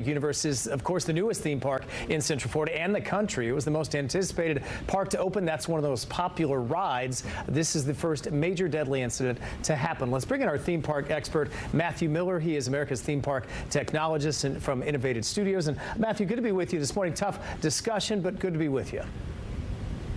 Universe is, of course, the newest theme park in Central Florida and the country. It was the most anticipated park to open. That's one of those popular rides. This is the first major deadly incident to happen. Let's bring in our theme park expert, Matthew Miller. He is America's theme park technologist from Innovated Studios. And Matthew, good to be with you this morning. Tough discussion, but good to be with you.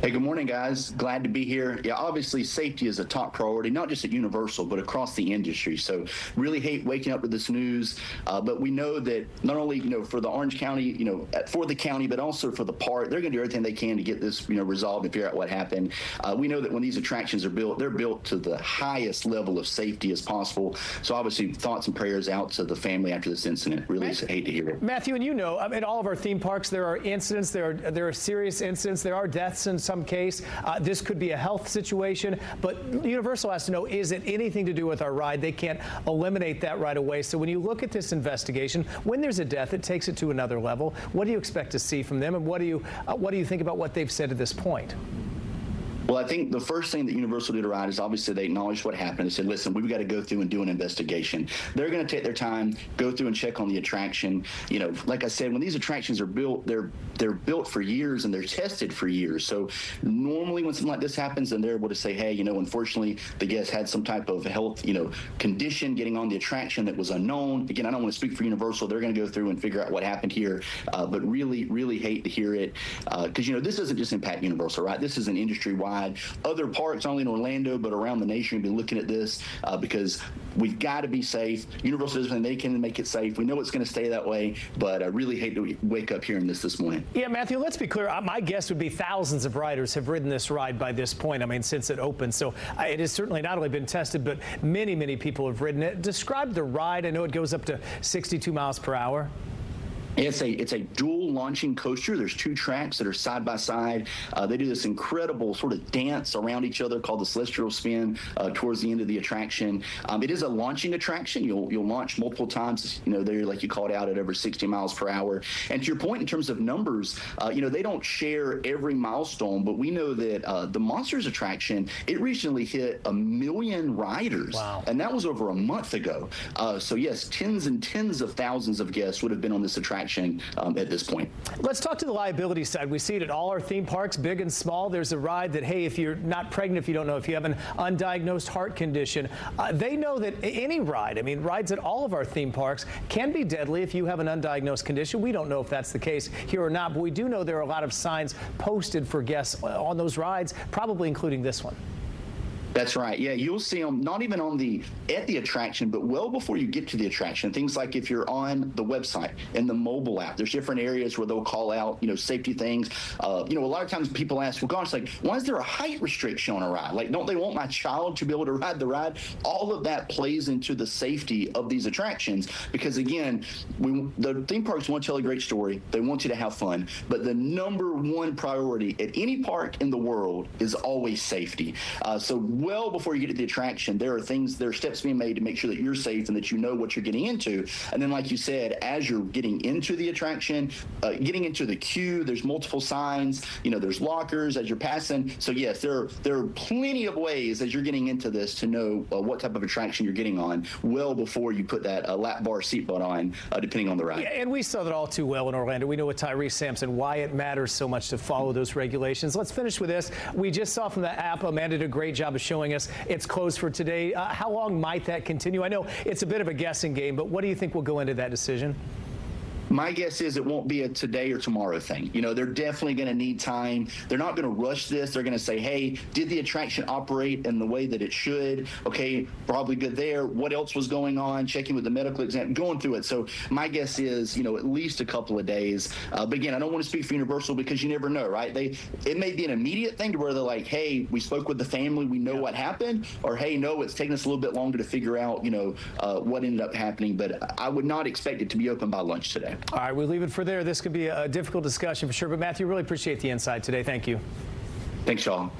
Hey, good morning, guys. Glad to be here. Yeah, obviously, safety is a top priority, not just at Universal, but across the industry. So really hate waking up with this news, but we know that not only, for the Orange County, for the county, but also for the park, they're going to do everything they can to get this, resolved and figure out what happened. We know that when these attractions are built, they're built to the highest level of safety as possible. So obviously, thoughts and prayers out to the family after this incident. Really hate to hear it. Matthew, and in all of our theme parks, there are incidents, there are serious incidents, there are deaths in some case. This could be a health situation, but Universal has to know, is it anything to do with our ride? They can't eliminate that right away. So when you look at this investigation, when there's a death, it takes it to another level. What do you expect to see from them, and what do you think about what they've said at this point? Well, I think the first thing that Universal did right is obviously they acknowledged what happened. They said, listen, we've got to go through and do an investigation. They're going to take their time, go through and check on the attraction. Like I said, when these attractions are built, they're built for years and they're tested for years. So normally when something like this happens, then they're able to say, hey, unfortunately, the guest had some type of health, condition getting on the attraction that was unknown. Again, I don't want to speak for Universal. They're going to go through and figure out what happened here. But really, really hate to hear it because, this doesn't just impact Universal, right? This is an industry-wide. Other parks, not only in Orlando, but around the nation, will be looking at this because we've got to be safe. Universal does everything they can to make it safe. We know it's going to stay that way, but I really hate to wake up hearing this morning. Yeah, Matthew, let's be clear. My guess would be thousands of riders have ridden this ride by this point, since it opened. So it has certainly not only been tested, but many, many people have ridden it. Describe the ride. I know it goes up to 62 miles per hour. It's a dual launching coaster. There's two tracks that are side by side. They do this incredible sort of dance around each other called the celestial spin towards the end of the attraction. It is a launching attraction. You'll launch multiple times. There, like you called out, at over 60 miles per hour. And to your point, in terms of numbers, they don't share every milestone, but we know that the Monsters attraction, it recently hit 1 million riders. Wow. And that was over a month ago. So yes, tens and tens of thousands of guests would have been on this attraction at this point. Let's talk to the liability side. We see it at all our theme parks, big and small. There's a ride that, hey, if you're not pregnant, if you don't know, if you have an undiagnosed heart condition, they know that any ride, rides at all of our theme parks can be deadly if you have an undiagnosed condition. We don't know if that's the case here or not, but we do know there are a lot of signs posted for guests on those rides, probably including this one. That's right. Yeah, you'll see them not even at the attraction, but well before you get to the attraction. Things like if you're on the website and the mobile app, there's different areas where they'll call out, safety things. A lot of times people ask, well, gosh, why is there a height restriction on a ride? Don't they want my child to be able to ride the ride? All of that plays into the safety of these attractions because, again, the theme parks want to tell a great story. They want you to have fun. But the number one priority at any park in the world is always safety. So well before you get to the attraction, there are steps being made to make sure that you're safe and that you know what you're getting into. And then, like you said, as you're getting into the attraction, getting into the queue, there's multiple signs, there's lockers as you're passing. So yes, there are plenty of ways as you're getting into this to know what type of attraction you're getting on well before you put that lap bar seatbelt on, depending on the ride. Yeah, and we saw that all too well in Orlando. We know with Tyrese Sampson why it matters so much to follow those regulations. Let's finish with this. We just saw from the app, Amanda did a great job of showing us it's closed for today. How long might that continue? I know it's a bit of a guessing game, but what do you think will go into that decision? My guess is it won't be a today or tomorrow thing. They're definitely going to need time. They're not going to rush this. They're going to say, hey, did the attraction operate in the way that it should? Okay, probably good there. What else was going on? Checking with the medical exam, going through it. So my guess is, at least a couple of days. But again, I don't want to speak for Universal because you never know, right? It may be an immediate thing to where they're like, hey, we spoke with the family. We know what happened. Or, hey, no, it's taking us a little bit longer to figure out, what ended up happening. But I would not expect it to be open by lunch today. All right, we'll leave it for there. This could be a difficult discussion for sure. But, Matthew, really appreciate the insight today. Thank you. Thanks, y'all.